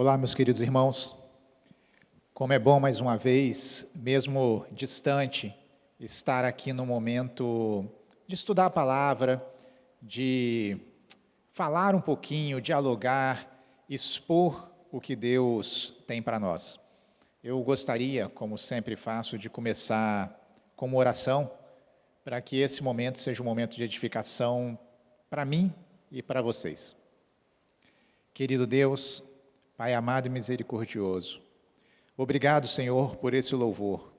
Olá, meus queridos irmãos. Como é bom, mais uma vez, mesmo distante, estar aqui no momento de estudar a palavra, de falar um pouquinho, dialogar, expor o que Deus tem para nós. Eu gostaria, como sempre faço, de começar com uma oração, para que esse momento seja um momento de edificação para mim e para vocês. Querido Deus, Pai amado e misericordioso, obrigado, Senhor, por esse louvor.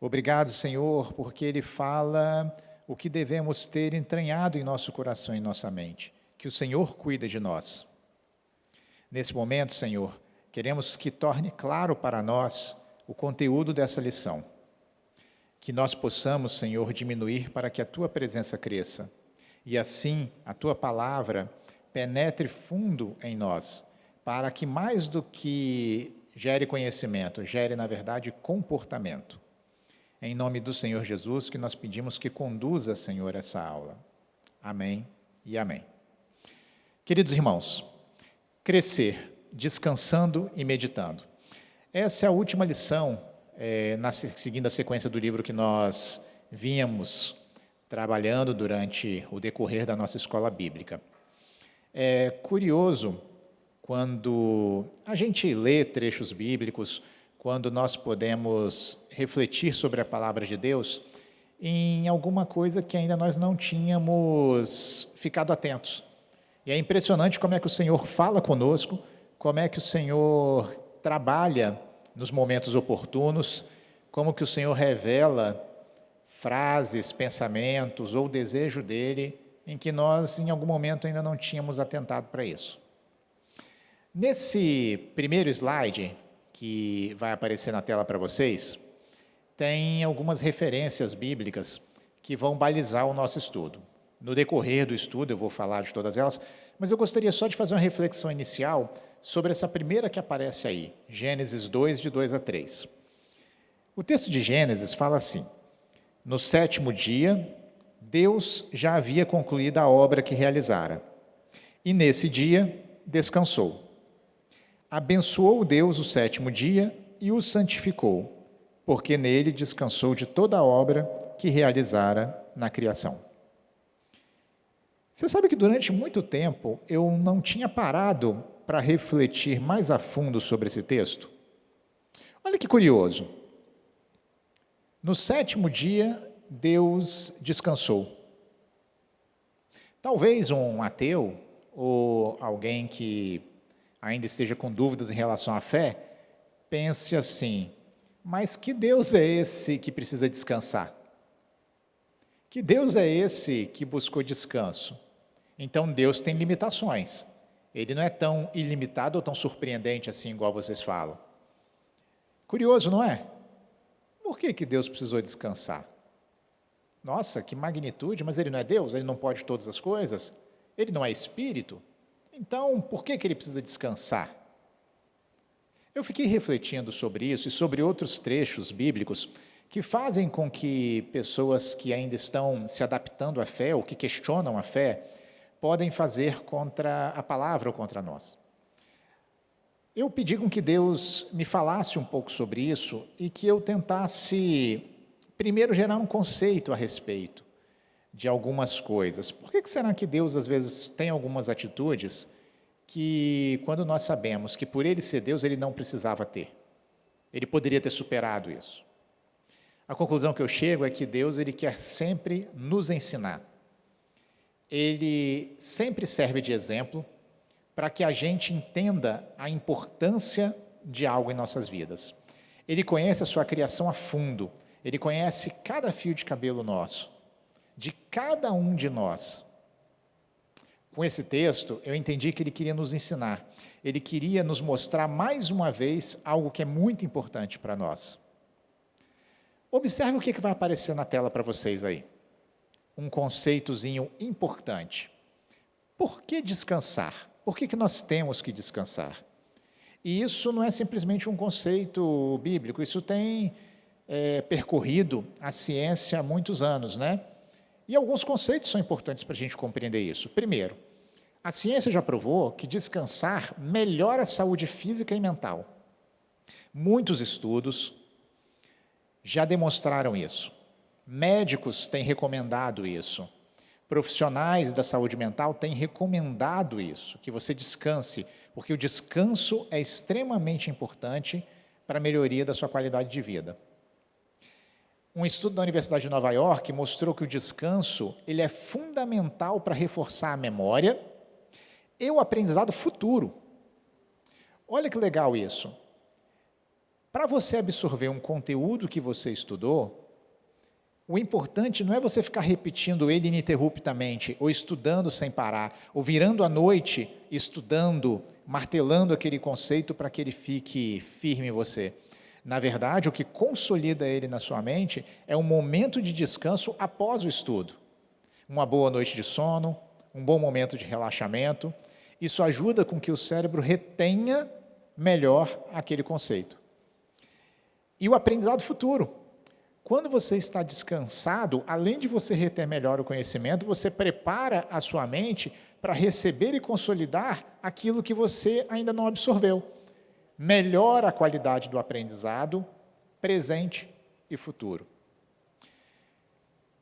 Obrigado, Senhor, porque ele fala o que devemos ter entranhado em nosso coração e em nossa mente, que o Senhor cuida de nós. Nesse momento, Senhor, queremos que torne claro para nós o conteúdo dessa lição. Que nós possamos, Senhor, diminuir para que a Tua presença cresça. E assim, a Tua palavra penetre fundo em nós, para que mais do que gere conhecimento, gere, na verdade, comportamento. Em nome do Senhor Jesus, que nós pedimos que conduza, Senhor, essa aula. Amém e amém. Queridos irmãos, crescer, descansando e meditando. Essa é a última lição, seguindo a sequência do livro que nós vínhamos trabalhando durante o decorrer da nossa escola bíblica. É curioso quando a gente lê trechos bíblicos, quando nós podemos refletir sobre a palavra de Deus em alguma coisa que ainda nós não tínhamos ficado atentos. E é impressionante como é que o Senhor fala conosco, como é que o Senhor trabalha nos momentos oportunos, como que o Senhor revela frases, pensamentos ou desejo dele em que nós, em algum momento, ainda não tínhamos atentado para isso. Nesse primeiro slide, que vai aparecer na tela para vocês, tem algumas referências bíblicas que vão balizar o nosso estudo. No decorrer do estudo, eu vou falar de todas elas, mas eu gostaria só de fazer uma reflexão inicial sobre essa primeira que aparece aí, Gênesis 2, de 2 a 3. O texto de Gênesis fala assim: no sétimo dia, Deus já havia concluído a obra que realizara, e nesse dia descansou. Abençoou Deus o sétimo dia e o santificou, porque nele descansou de toda a obra que realizara na criação. Você sabe que durante muito tempo eu não tinha parado para refletir mais a fundo sobre esse texto? Olha que curioso. No sétimo dia, Deus descansou. Talvez um ateu ou alguém que ainda esteja com dúvidas em relação à fé, pense assim: mas que Deus é esse que precisa descansar? Que Deus é esse que buscou descanso? Então Deus tem limitações. Ele não é tão ilimitado ou tão surpreendente assim, igual vocês falam. Curioso, não é? Por que Deus precisou descansar? Nossa, que magnitude, mas ele não é Deus? Ele não pode todas as coisas? Ele não é espírito? Então, por que ele precisa descansar? Eu fiquei refletindo sobre isso e sobre outros trechos bíblicos que fazem com que pessoas que ainda estão se adaptando à fé ou que questionam a fé podem fazer contra a palavra ou contra nós. Eu pedi com que Deus me falasse um pouco sobre isso e que eu tentasse, primeiro, gerar um conceito a respeito de algumas coisas. Por que será que Deus, às vezes, tem algumas atitudes que, quando nós sabemos que por Ele ser Deus, Ele não precisava ter? Ele poderia ter superado isso. A conclusão que eu chego é que Deus, Ele quer sempre nos ensinar. Ele sempre serve de exemplo para que a gente entenda a importância de algo em nossas vidas. Ele conhece a sua criação a fundo. Ele conhece cada fio de cabelo nosso, de cada um de nós. Com esse texto, eu entendi que ele queria nos ensinar. Ele queria nos mostrar mais uma vez algo que é muito importante para nós. Observe o que vai aparecer na tela para vocês aí. Um conceitozinho importante. Por que descansar? Por que nós temos que descansar? E isso não é simplesmente um conceito bíblico, isso tem percorrido a ciência há muitos anos, né? E alguns conceitos são importantes para a gente compreender isso. Primeiro, A ciência já provou que descansar melhora a saúde física e mental. Muitos estudos já demonstraram isso. Médicos têm recomendado isso. Profissionais da saúde mental têm recomendado isso, que você descanse, porque o descanso é extremamente importante para a melhoria da sua qualidade de vida. Um estudo da Universidade de Nova York mostrou que o descanso ele é fundamental para reforçar a memória e o aprendizado futuro. Olha que legal isso. Para você absorver um conteúdo que você estudou, o importante não é você ficar repetindo ele ininterruptamente, ou estudando sem parar, ou virando à noite, estudando, martelando aquele conceito para que ele fique firme em você. Na verdade, o que consolida ele na sua mente é um momento de descanso após o estudo. Uma boa noite de sono, um bom momento de relaxamento. Isso ajuda com que o cérebro retenha melhor aquele conceito. E o aprendizado futuro. Quando você está descansado, além de você reter melhor o conhecimento, você prepara a sua mente para receber e consolidar aquilo que você ainda não absorveu. Melhora a qualidade do aprendizado, presente e futuro.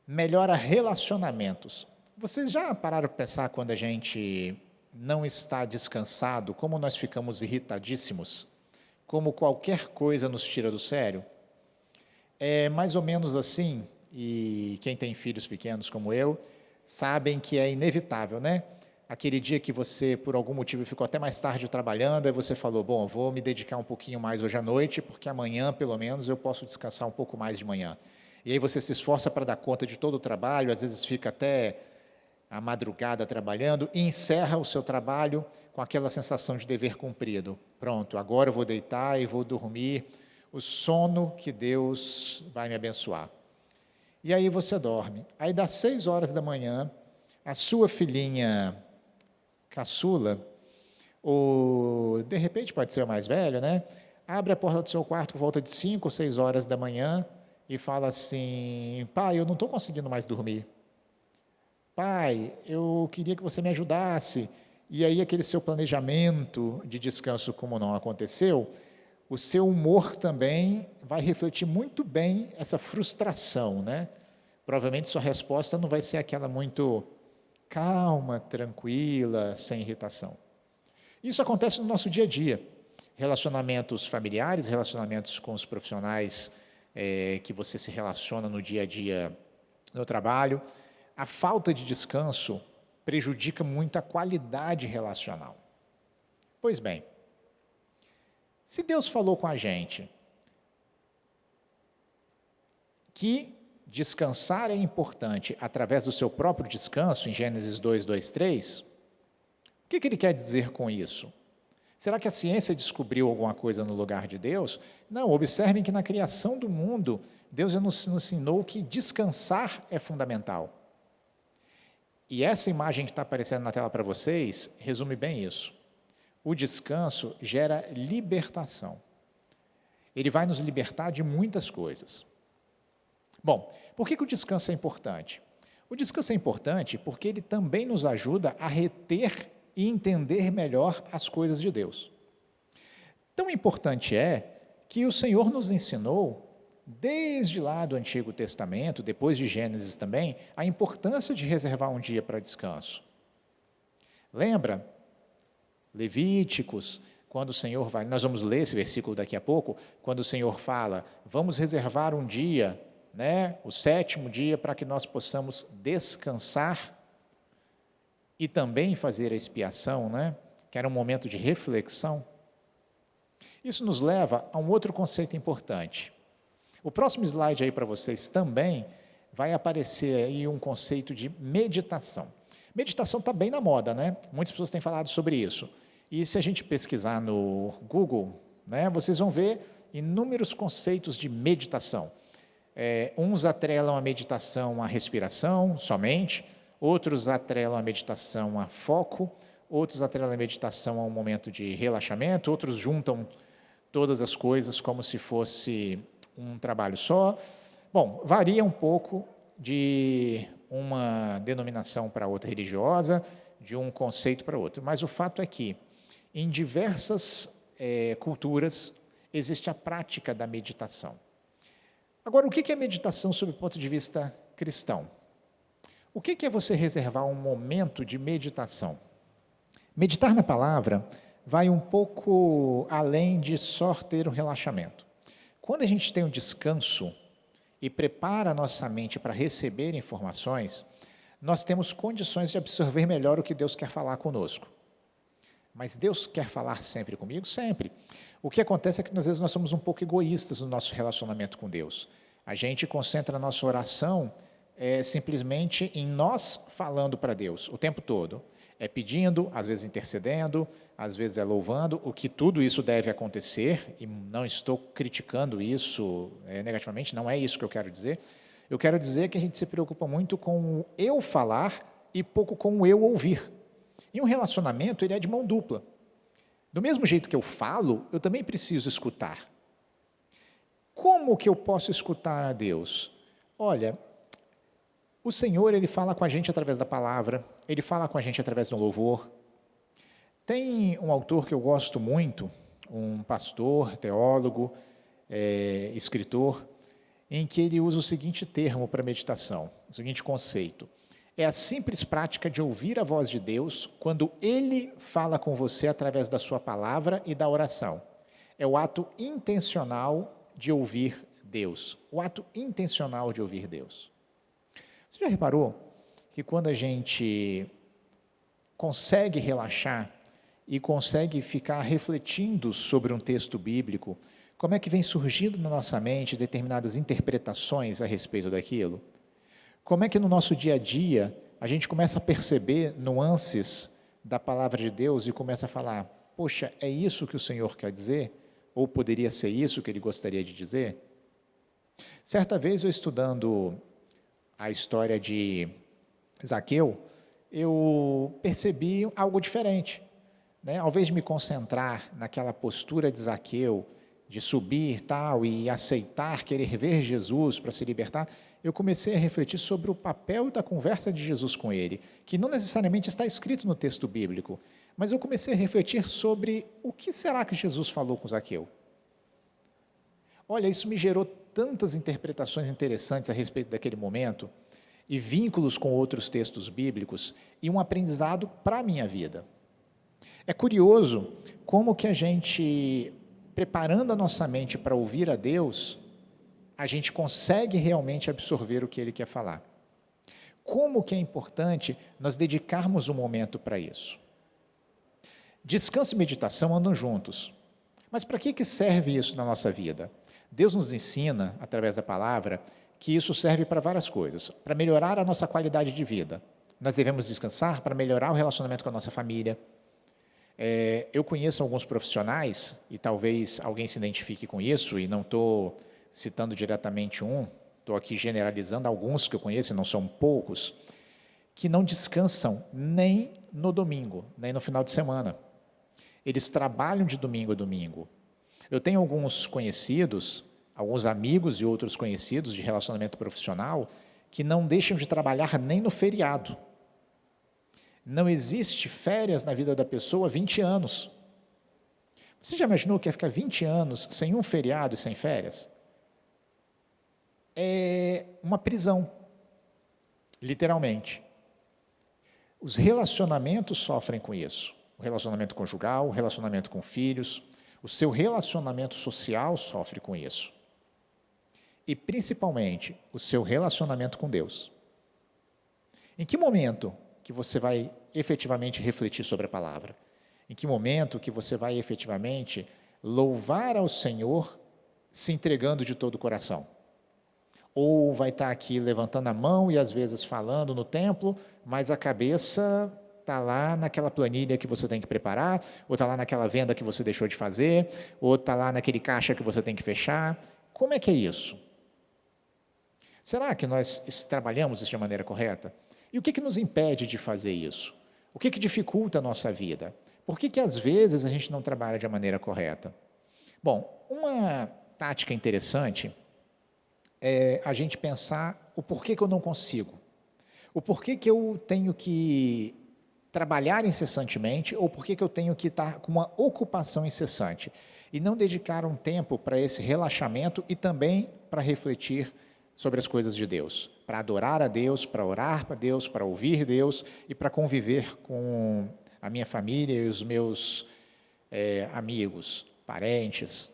Melhora relacionamentos. Vocês já pararam para pensar quando a gente não está descansado, como nós ficamos irritadíssimos? Como qualquer coisa nos tira do sério? É mais ou menos assim, e quem tem filhos pequenos como eu, sabem que é inevitável, né? Aquele dia que você, por algum motivo, ficou até mais tarde trabalhando, aí você falou, bom, vou me dedicar um pouquinho mais hoje à noite, porque amanhã, pelo menos, eu posso descansar um pouco mais de manhã. E aí você se esforça para dar conta de todo o trabalho, às vezes fica até a madrugada trabalhando, e encerra o seu trabalho com aquela sensação de dever cumprido. Pronto, agora eu vou deitar e vou dormir, o sono que Deus vai me abençoar. E aí você dorme. Aí das 6 horas da manhã, a sua filhinha caçula, ou de repente pode ser o mais velho, né? Abre a porta do seu quarto por volta de 5 ou 6 horas da manhã e fala assim, pai, eu não estou conseguindo mais dormir. Pai, eu queria que você me ajudasse. E aí aquele seu planejamento de descanso como não aconteceu, o seu humor também vai refletir muito bem essa frustração, né? Provavelmente sua resposta não vai ser aquela muito calma, tranquila, sem irritação. Isso acontece no nosso dia a dia. Relacionamentos familiares, relacionamentos com os profissionais que você se relaciona no dia a dia no trabalho. A falta de descanso prejudica muito a qualidade relacional. Pois bem, se Deus falou com a gente que descansar é importante através do seu próprio descanso, em Gênesis 2, 2, 3, o que ele quer dizer com isso? Será que a ciência descobriu alguma coisa no lugar de Deus? Não, observem que na criação do mundo, Deus nos ensinou que descansar é fundamental. E essa imagem que está aparecendo na tela para vocês resume bem isso. O descanso gera libertação. Ele vai nos libertar de muitas coisas. Bom, por que o descanso é importante? O descanso é importante porque ele também nos ajuda a reter e entender melhor as coisas de Deus. Tão importante é que o Senhor nos ensinou, desde lá do Antigo Testamento, depois de Gênesis também, a importância de reservar um dia para descanso. Lembra? Levíticos, quando o Senhor vai, nós vamos ler esse versículo daqui a pouco, quando o Senhor fala, vamos reservar um dia, né, o 7º dia, para que nós possamos descansar e também fazer a expiação, né, que era um momento de reflexão. Isso nos leva a um outro conceito importante. O próximo slide aí para vocês também vai aparecer aí um conceito de meditação. Meditação está bem na moda, né? Muitas pessoas têm falado sobre isso. E se a gente pesquisar no Google, né, vocês vão ver inúmeros conceitos de meditação. Uns atrelam a meditação à respiração somente, outros atrelam a meditação a foco, outros atrelam a meditação a um momento de relaxamento, outros juntam todas as coisas como se fosse um trabalho só. Bom, varia um pouco de uma denominação para outra religiosa, de um conceito para outro. Mas o fato é que, em diversas culturas, existe a prática da meditação. Agora, o que é meditação sob o ponto de vista cristão? O que é você reservar um momento de meditação? Meditar na palavra vai um pouco além de só ter um relaxamento. Quando a gente tem um descanso e prepara a nossa mente para receber informações, nós temos condições de absorver melhor o que Deus quer falar conosco. Mas Deus quer falar sempre comigo? Sempre. O que acontece é que, às vezes, nós somos um pouco egoístas no nosso relacionamento com Deus. A gente concentra a nossa oração simplesmente em nós falando para Deus o tempo todo. É pedindo, às vezes intercedendo, às vezes é louvando, o que tudo isso deve acontecer, e não estou criticando isso negativamente, não é isso que eu quero dizer. Eu quero dizer que a gente se preocupa muito com o eu falar e pouco com o eu ouvir. E um relacionamento, ele é de mão dupla. Do mesmo jeito que eu falo, eu também preciso escutar. Como que eu posso escutar a Deus? Olha, o Senhor, ele fala com a gente através da palavra, ele fala com a gente através do louvor. Tem um autor que eu gosto muito, um pastor, teólogo, escritor, em que ele usa o seguinte termo para meditação, o seguinte conceito. É a simples prática de ouvir a voz de Deus quando Ele fala com você através da sua palavra e da oração. É o ato intencional de ouvir Deus. O ato intencional de ouvir Deus. Você já reparou que quando a gente consegue relaxar e consegue ficar refletindo sobre um texto bíblico, como é que vem surgindo na nossa mente determinadas interpretações a respeito daquilo? Como é que no nosso dia a dia a gente começa a perceber nuances da palavra de Deus e começa a falar, poxa, é isso que o Senhor quer dizer? Ou poderia ser isso que Ele gostaria de dizer? Certa vez eu estudando a história de Zaqueu, eu percebi algo diferente. Ao invés de me concentrar naquela postura de Zaqueu, de subir tal e aceitar, querer ver Jesus para se libertar, eu comecei a refletir sobre o papel da conversa de Jesus com ele, que não necessariamente está escrito no texto bíblico, mas eu comecei a refletir sobre o que será que Jesus falou com Zaqueu. Olha, isso me gerou tantas interpretações interessantes a respeito daquele momento, e vínculos com outros textos bíblicos, e um aprendizado para a minha vida. É curioso como que a gente, preparando a nossa mente para ouvir a Deus, a gente consegue realmente absorver o que Ele quer falar. Como que é importante nós dedicarmos um momento para isso? Descanso e meditação andam juntos. Mas para que serve isso na nossa vida? Deus nos ensina, através da palavra, que isso serve para várias coisas. Para melhorar a nossa qualidade de vida. Nós devemos descansar para melhorar o relacionamento com a nossa família. Eu conheço alguns profissionais, e talvez alguém se identifique com isso, e não estou citando diretamente estou aqui generalizando alguns que eu conheço, e não são poucos, que não descansam nem no domingo, nem no final de semana. Eles trabalham de domingo a domingo. Eu tenho alguns conhecidos, alguns amigos e outros conhecidos de relacionamento profissional, que não deixam de trabalhar nem no feriado. Não existe férias na vida da pessoa 20 anos. Você já imaginou que ia ficar 20 anos sem um feriado e sem férias? É uma prisão, literalmente. Os relacionamentos sofrem com isso. O relacionamento conjugal, o relacionamento com filhos, o seu relacionamento social sofre com isso. E, principalmente, o seu relacionamento com Deus. Em que momento que você vai efetivamente refletir sobre a palavra? Em que momento que você vai efetivamente louvar ao Senhor se entregando de todo o coração? Ou vai estar aqui levantando a mão e às vezes falando no templo, mas a cabeça está lá naquela planilha que você tem que preparar, ou está lá naquela venda que você deixou de fazer, ou está lá naquele caixa que você tem que fechar? Como é que é isso? Será que nós trabalhamos isso de maneira correta? E o que nos impede de fazer isso? O que dificulta a nossa vida? Por que às vezes a gente não trabalha de maneira correta? Bom, uma tática interessante é a gente pensar o porquê que eu não consigo. O porquê que eu tenho que trabalhar incessantemente ou por que que eu tenho que estar com uma ocupação incessante? E não dedicar um tempo para esse relaxamento e também para refletir sobre as coisas de Deus, para adorar a Deus, para orar para Deus, para ouvir Deus e para conviver com a minha família e os meus amigos, parentes.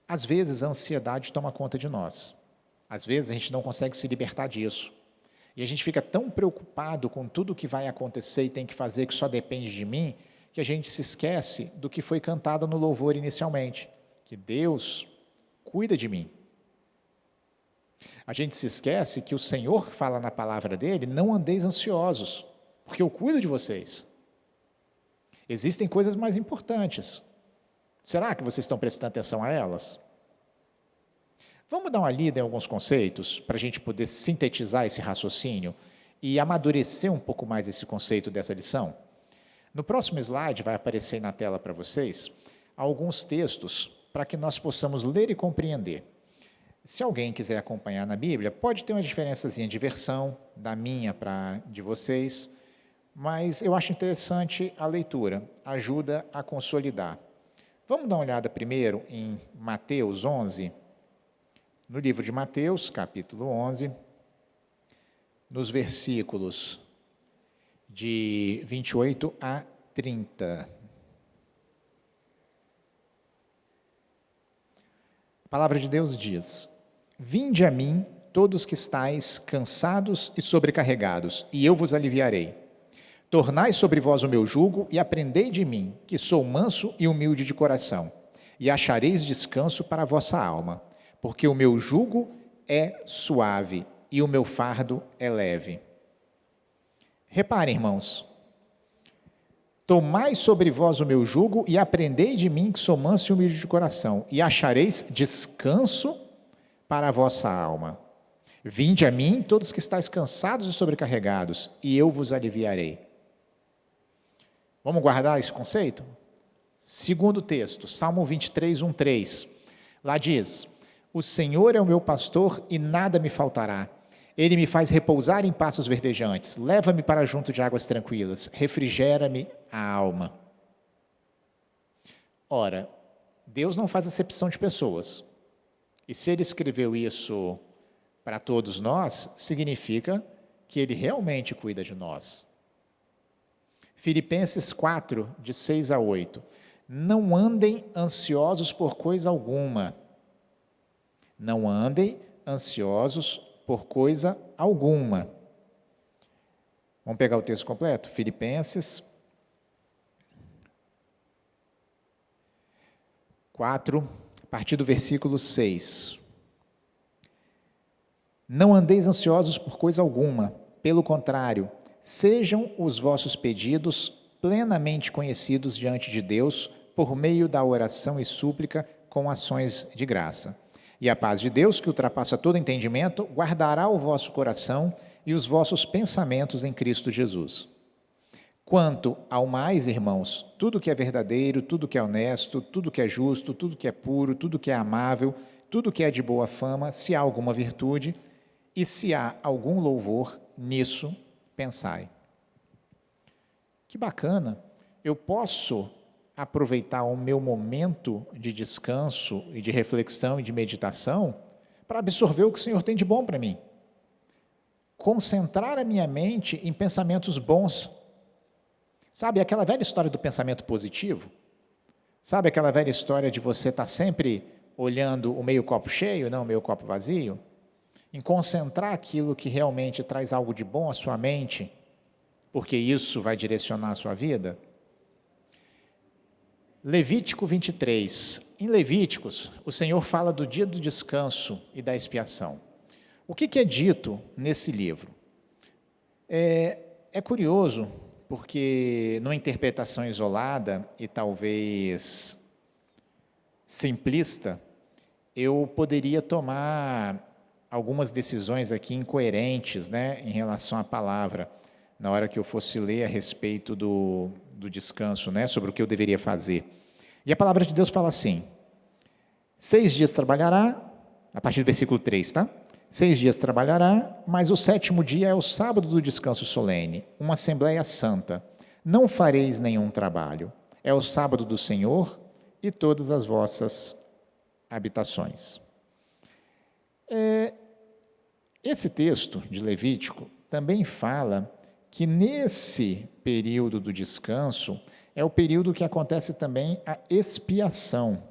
Às vezes a ansiedade toma conta de nós. Às vezes a gente não consegue se libertar disso. E a gente fica tão preocupado com tudo que vai acontecer e tem que fazer que só depende de mim, que a gente se esquece do que foi cantado no louvor inicialmente, que Deus cuida de mim. A gente se esquece que o Senhor fala na palavra dele, não andeis ansiosos, porque eu cuido de vocês. Existem coisas mais importantes. Será que vocês estão prestando atenção a elas? Vamos dar uma lida em alguns conceitos, para a gente poder sintetizar esse raciocínio e amadurecer um pouco mais esse conceito dessa lição? No próximo slide vai aparecer na tela para vocês alguns textos para que nós possamos ler e compreender. Se alguém quiser acompanhar na Bíblia, pode ter uma diferençazinha de versão, da minha para de vocês, mas eu acho interessante a leitura, ajuda a consolidar. Vamos dar uma olhada primeiro em Mateus 11, no livro de Mateus, capítulo 11, nos versículos de 28 a 30. A palavra de Deus diz: Vinde a mim, todos que estáis cansados e sobrecarregados, e eu vos aliviarei. Tornai sobre vós o meu jugo e aprendei de mim, que sou manso e humilde de coração, e achareis descanso para a vossa alma, porque o meu jugo é suave e o meu fardo é leve. Reparem, irmãos, tomai sobre vós o meu jugo e aprendei de mim, que sou manso e humilde de coração, e achareis descanso para a vossa alma. Vinde a mim, todos que estáis cansados e sobrecarregados, e eu vos aliviarei. Vamos guardar esse conceito? Segundo texto, Salmo 23, 1, 3. Lá diz: O Senhor é o meu pastor e nada me faltará. Ele me faz repousar em pastos verdejantes, leva-me para junto de águas tranquilas, refrigera-me a alma. Ora, Deus não faz acepção de pessoas. E se Ele escreveu isso para todos nós, significa que Ele realmente cuida de nós. Filipenses 4, de 6 a 8. Não andem ansiosos por coisa alguma. Não andem ansiosos por coisa alguma. Vamos pegar o texto completo? Filipenses 4, a partir do versículo 6. Não andeis ansiosos por coisa alguma, pelo contrário, sejam os vossos pedidos plenamente conhecidos diante de Deus por meio da oração e súplica com ações de graça. E a paz de Deus, que ultrapassa todo entendimento, guardará o vosso coração e os vossos pensamentos em Cristo Jesus. Quanto ao mais, irmãos, tudo que é verdadeiro, tudo que é honesto, tudo que é justo, tudo que é puro, tudo que é amável, tudo que é de boa fama, se há alguma virtude e se há algum louvor, nisso pensai. Que bacana! Eu posso aproveitar o meu momento de descanso e de reflexão e de meditação para absorver o que o Senhor tem de bom para mim. Concentrar a minha mente em pensamentos bons. Sabe aquela velha história do pensamento positivo? Sabe aquela velha história de você estar sempre olhando o meio copo cheio, não o meio copo vazio? Em concentrar aquilo que realmente traz algo de bom à sua mente, porque isso vai direcionar a sua vida? Levítico 23. Em Levíticos, o Senhor fala do dia do descanso e da expiação. O que é dito nesse livro? É curioso, porque numa interpretação isolada e talvez simplista, eu poderia tomar algumas decisões aqui incoerentes, em relação à palavra, na hora que eu fosse ler a respeito do descanso, sobre o que eu deveria fazer. E a palavra de Deus fala assim: 6 dias trabalhará, a partir do versículo 3, tá? 6 dias trabalhará, mas o 7º dia é o sábado do descanso solene, uma assembleia santa. Não fareis nenhum trabalho. É o sábado do Senhor e todas as vossas habitações. Esse texto de Levítico também fala que nesse período do descanso é o período que acontece também a expiação.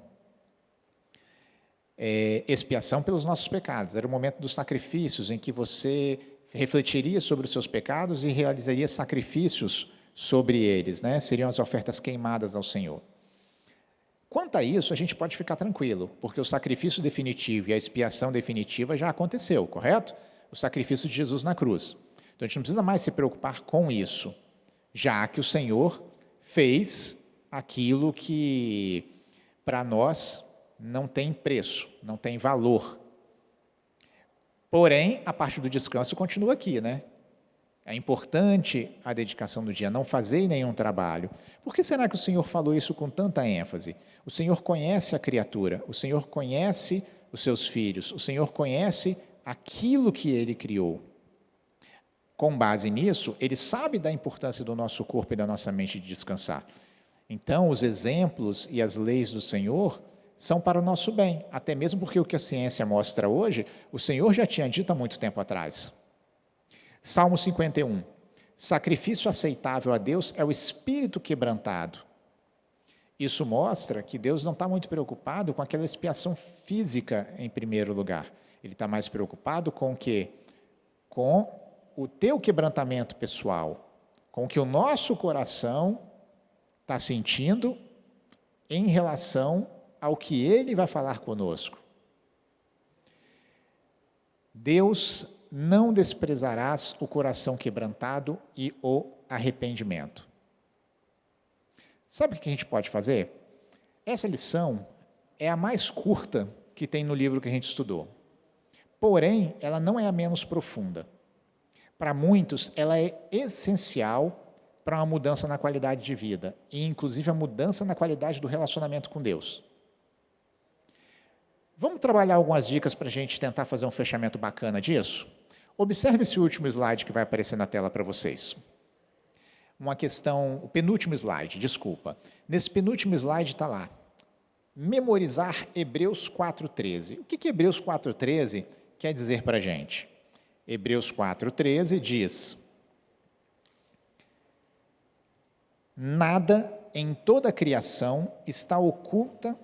Expiação pelos nossos pecados. Era o momento dos sacrifícios em que você refletiria sobre os seus pecados e realizaria sacrifícios sobre eles, né? Seriam as ofertas queimadas ao Senhor. Quanto a isso, a gente pode ficar tranquilo, porque o sacrifício definitivo e a expiação definitiva já aconteceu, correto? O sacrifício de Jesus na cruz. Então a gente não precisa mais se preocupar com isso, já que o Senhor fez aquilo que para nós não tem preço, não tem valor. Porém, a parte do descanso continua aqui, né? É importante a dedicação do dia, não fazer nenhum trabalho. Por que será que o Senhor falou isso com tanta ênfase? O Senhor conhece a criatura, o Senhor conhece os seus filhos, o Senhor conhece aquilo que Ele criou. Com base nisso, Ele sabe da importância do nosso corpo e da nossa mente de descansar. Então, os exemplos e as leis do Senhor são para o nosso bem, até mesmo porque o que a ciência mostra hoje, o Senhor já tinha dito há muito tempo atrás. Salmo 51. Sacrifício aceitável a Deus é o espírito quebrantado. Isso mostra que Deus não está muito preocupado com aquela expiação física em primeiro lugar. Ele está mais preocupado com o quê? Com o teu quebrantamento pessoal, com o que o nosso coração está sentindo em relação ao que Ele vai falar conosco. Deus não desprezarás o coração quebrantado e o arrependimento. Sabe o que a gente pode fazer? Essa lição é a mais curta que tem no livro que a gente estudou. Porém, ela não é a menos profunda. Para muitos, ela é essencial para uma mudança na qualidade de vida, e inclusive a mudança na qualidade do relacionamento com Deus. Vamos trabalhar algumas dicas para a gente tentar fazer um fechamento bacana disso? Observe esse último slide que vai aparecer na tela para vocês. Uma questão, o penúltimo slide, desculpa. Nesse penúltimo slide está lá, memorizar Hebreus 4,13. O que Hebreus 4,13 quer dizer para a gente? Hebreus 4,13 diz: nada em toda a criação está oculta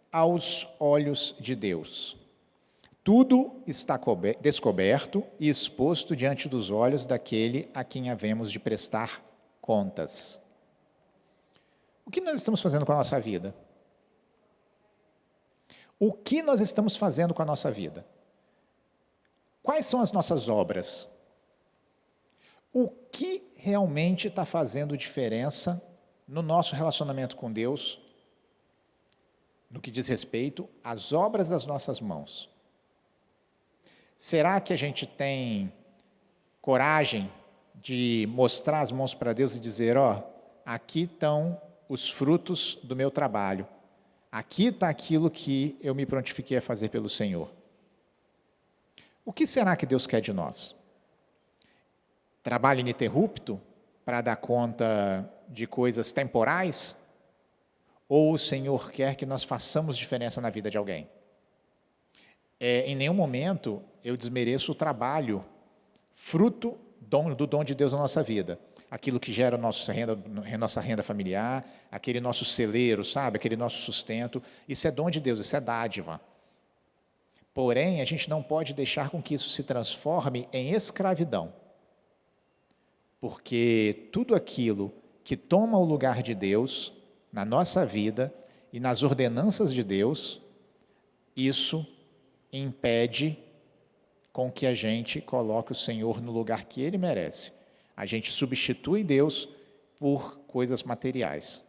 aos olhos de Deus. Tudo está descoberto e exposto diante dos olhos daquele a quem havemos de prestar contas. O que nós estamos fazendo com a nossa vida? O que nós estamos fazendo com a nossa vida? Quais são as nossas obras? O que realmente está fazendo diferença no nosso relacionamento com Deus, no que diz respeito às obras das nossas mãos? Será que a gente tem coragem de mostrar as mãos para Deus e dizer, aqui estão os frutos do meu trabalho, aqui está aquilo que eu me prontifiquei a fazer pelo Senhor? O que será que Deus quer de nós? Trabalho ininterrupto para dar conta de coisas temporais? Ou o Senhor quer que nós façamos diferença na vida de alguém? Em nenhum momento eu desmereço o trabalho, fruto do dom de Deus na nossa vida. Aquilo que gera nossa renda familiar, aquele nosso celeiro, sabe? Aquele nosso sustento. Isso é dom de Deus, isso é dádiva. Porém, a gente não pode deixar com que isso se transforme em escravidão. Porque tudo aquilo que toma o lugar de Deus na nossa vida e nas ordenanças de Deus, isso impede com que a gente coloque o Senhor no lugar que Ele merece. A gente substitui Deus por coisas materiais.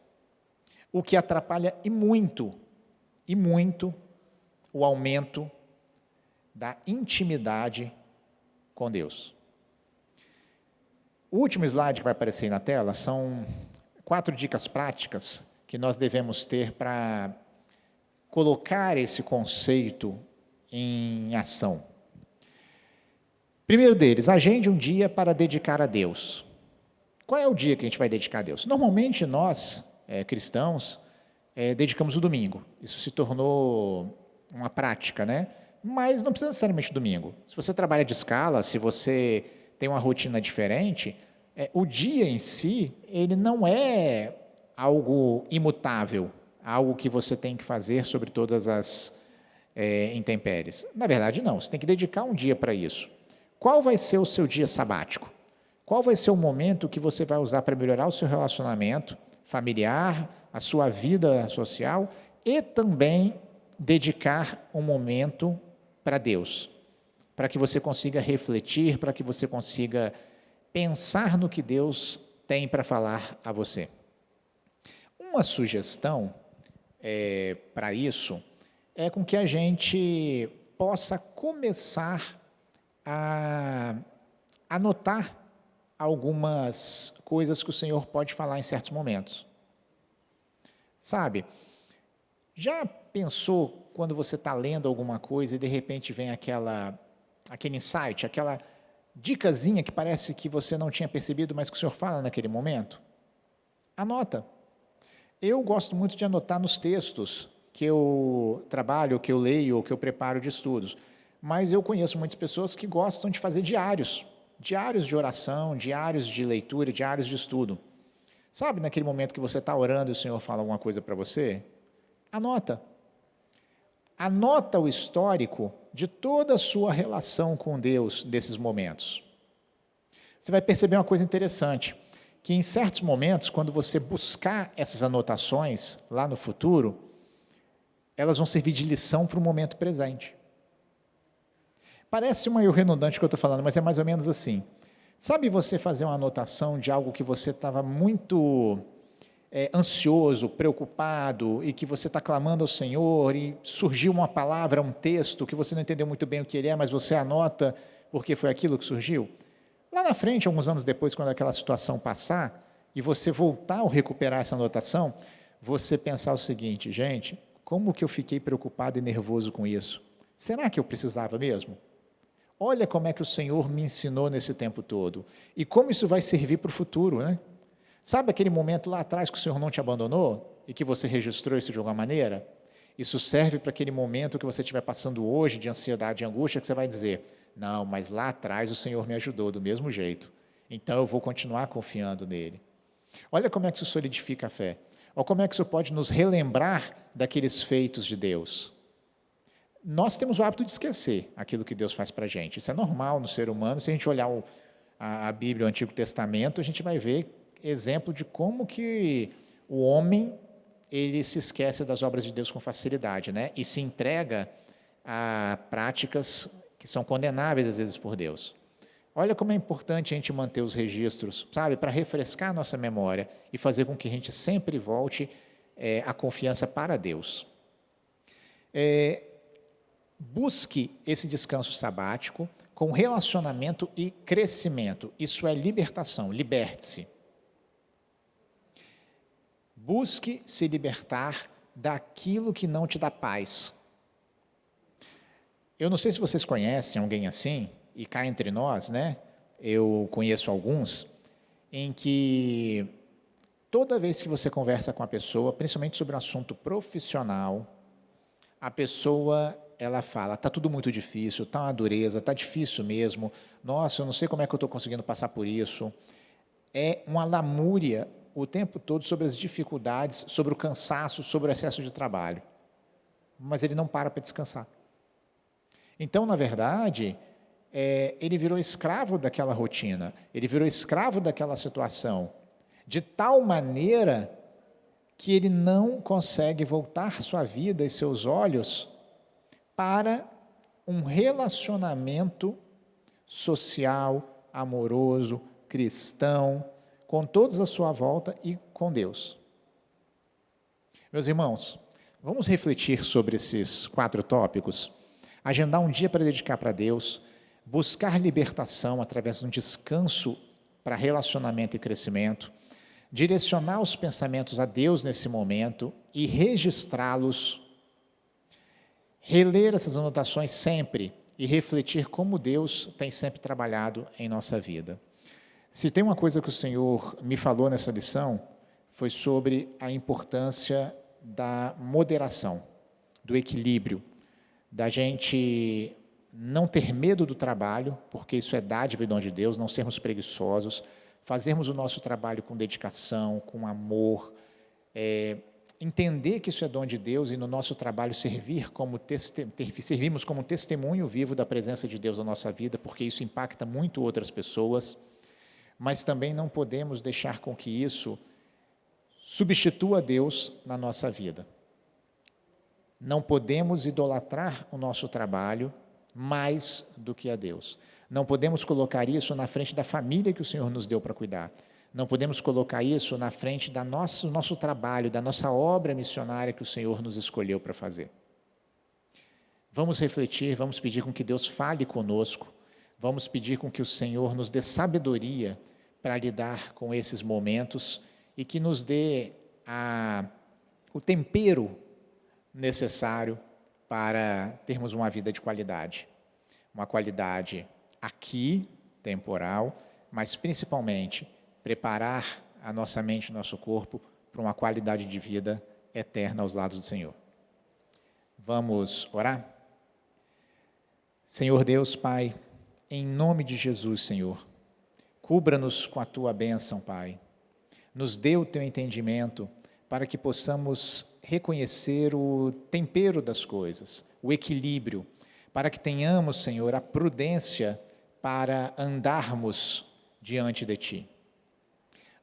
O que atrapalha e muito, o aumento da intimidade com Deus. O último slide que vai aparecer aí na tela são 4 dicas práticas que nós devemos ter para colocar esse conceito em ação. Primeiro deles, agende um dia para dedicar a Deus. Qual é o dia que a gente vai dedicar a Deus? Normalmente nós, cristãos, dedicamos o domingo. Isso se tornou uma prática, né? Mas não precisa necessariamente domingo. Se você trabalha de escala, se você tem uma rotina diferente, o dia em si, ele não é algo imutável, algo que você tem que fazer sobre todas as intempéries. Na verdade, não. Você tem que dedicar um dia para isso. Qual vai ser o seu dia sabático? Qual vai ser o momento que você vai usar para melhorar o seu relacionamento familiar, a sua vida social e também dedicar um momento para Deus, para que você consiga refletir, para que você consiga pensar no que Deus tem para falar a você. Uma sugestão para isso é com que a gente possa começar a anotar algumas coisas que o Senhor pode falar em certos momentos. Sabe, já pensou quando você está lendo alguma coisa e de repente vem aquele insight, aquela dicasinha que parece que você não tinha percebido, mas que o Senhor fala naquele momento? Anota. Eu gosto muito de anotar nos textos que eu trabalho, que eu leio, ou que eu preparo de estudos. Mas eu conheço muitas pessoas que gostam de fazer diários de oração, diários de leitura, diários de estudo. Sabe, naquele momento que você está orando e o Senhor fala alguma coisa para você? Anota. Anota o histórico de toda a sua relação com Deus desses momentos. Você vai perceber uma coisa interessante, que em certos momentos, quando você buscar essas anotações lá no futuro, elas vão servir de lição para o momento presente. Parece meio redundante o que eu estou falando, mas é mais ou menos assim. Sabe você fazer uma anotação de algo que você estava muito ansioso, preocupado, e que você está clamando ao Senhor, e surgiu uma palavra, um texto, que você não entendeu muito bem o que ele é, mas você anota porque foi aquilo que surgiu? Lá na frente, alguns anos depois, quando aquela situação passar, e você voltar a recuperar essa anotação, você pensar o seguinte: gente, como que eu fiquei preocupado e nervoso com isso? Será que eu precisava mesmo? Olha como é que o Senhor me ensinou nesse tempo todo. E como isso vai servir para o futuro, né? Sabe aquele momento lá atrás que o Senhor não te abandonou e que você registrou isso de alguma maneira? Isso serve para aquele momento que você estiver passando hoje de ansiedade e angústia, que você vai dizer: não, mas lá atrás o Senhor me ajudou do mesmo jeito. Então eu vou continuar confiando nele. Olha como é que isso solidifica a fé. Olha como é que isso pode nos relembrar daqueles feitos de Deus. Nós temos o hábito de esquecer aquilo que Deus faz para a gente. Isso é normal no ser humano. Se a gente olhar a Bíblia, o Antigo Testamento, a gente vai ver exemplo de como que o homem ele se esquece das obras de Deus com facilidade, né? E se entrega a práticas que são condenáveis às vezes por Deus. Olha como é importante a gente manter os registros, sabe, para refrescar a nossa memória e fazer com que a gente sempre volte a confiança para Deus. Busque esse descanso sabático com relacionamento e crescimento. Isso é libertação, liberte-se. Busque se libertar daquilo que não te dá paz. Eu não sei se vocês conhecem alguém assim, e cá entre nós, né? Eu conheço alguns, em que toda vez que você conversa com a pessoa, principalmente sobre um assunto profissional, a pessoa ela fala: está tudo muito difícil, está uma dureza, está difícil mesmo, nossa, eu não sei como é que eu estou conseguindo passar por isso. É uma lamúria o tempo todo sobre as dificuldades, sobre o cansaço, sobre o excesso de trabalho. Mas ele não para descansar. Então, na verdade, ele virou escravo daquela rotina, ele virou escravo daquela situação, de tal maneira que ele não consegue voltar sua vida e seus olhos para um relacionamento social, amoroso, cristão, com todos à sua volta e com Deus. Meus irmãos, vamos refletir sobre esses 4 tópicos, agendar um dia para dedicar para Deus, buscar libertação através de um descanso para relacionamento e crescimento, direcionar os pensamentos a Deus nesse momento e registrá-los, reler essas anotações sempre e refletir como Deus tem sempre trabalhado em nossa vida. Se tem uma coisa que o Senhor me falou nessa lição, foi sobre a importância da moderação, do equilíbrio, da gente não ter medo do trabalho, porque isso é dádiva e dom de Deus, não sermos preguiçosos, fazermos o nosso trabalho com dedicação, com amor, entender que isso é dom de Deus e no nosso trabalho servirmos como um testemunho vivo da presença de Deus na nossa vida, porque isso impacta muito outras pessoas, mas também não podemos deixar com que isso substitua Deus na nossa vida. Não podemos idolatrar o nosso trabalho mais do que a Deus. Não podemos colocar isso na frente da família que o Senhor nos deu para cuidar. Não podemos colocar isso na frente do nosso trabalho, da nossa obra missionária que o Senhor nos escolheu para fazer. Vamos refletir, vamos pedir com que Deus fale conosco, vamos pedir com que o Senhor nos dê sabedoria para lidar com esses momentos e que nos dê o tempero necessário para termos uma vida de qualidade. Uma qualidade aqui, temporal, mas principalmente preparar a nossa mente e nosso corpo para uma qualidade de vida eterna aos lados do Senhor. Vamos orar? Senhor Deus, Pai, em nome de Jesus, Senhor, cubra-nos com a Tua bênção, Pai. Nos dê o Teu entendimento para que possamos reconhecer o tempero das coisas, o equilíbrio, para que tenhamos, Senhor, a prudência para andarmos diante de Ti.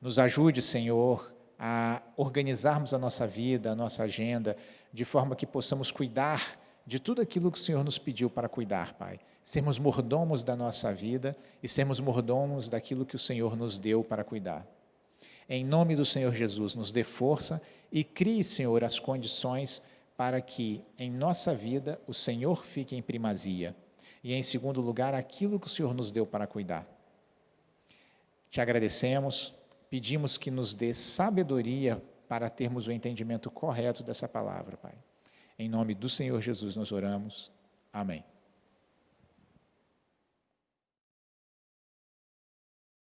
Nos ajude, Senhor, a organizarmos a nossa vida, a nossa agenda, de forma que possamos cuidar de tudo aquilo que o Senhor nos pediu para cuidar, Pai. Sermos mordomos da nossa vida e sermos mordomos daquilo que o Senhor nos deu para cuidar. Em nome do Senhor Jesus, nos dê força e crie, Senhor, as condições para que em nossa vida o Senhor fique em primazia e, em segundo lugar, aquilo que o Senhor nos deu para cuidar. Te agradecemos, pedimos que nos dê sabedoria para termos o entendimento correto dessa palavra, Pai. Em nome do Senhor Jesus nós oramos. Amém.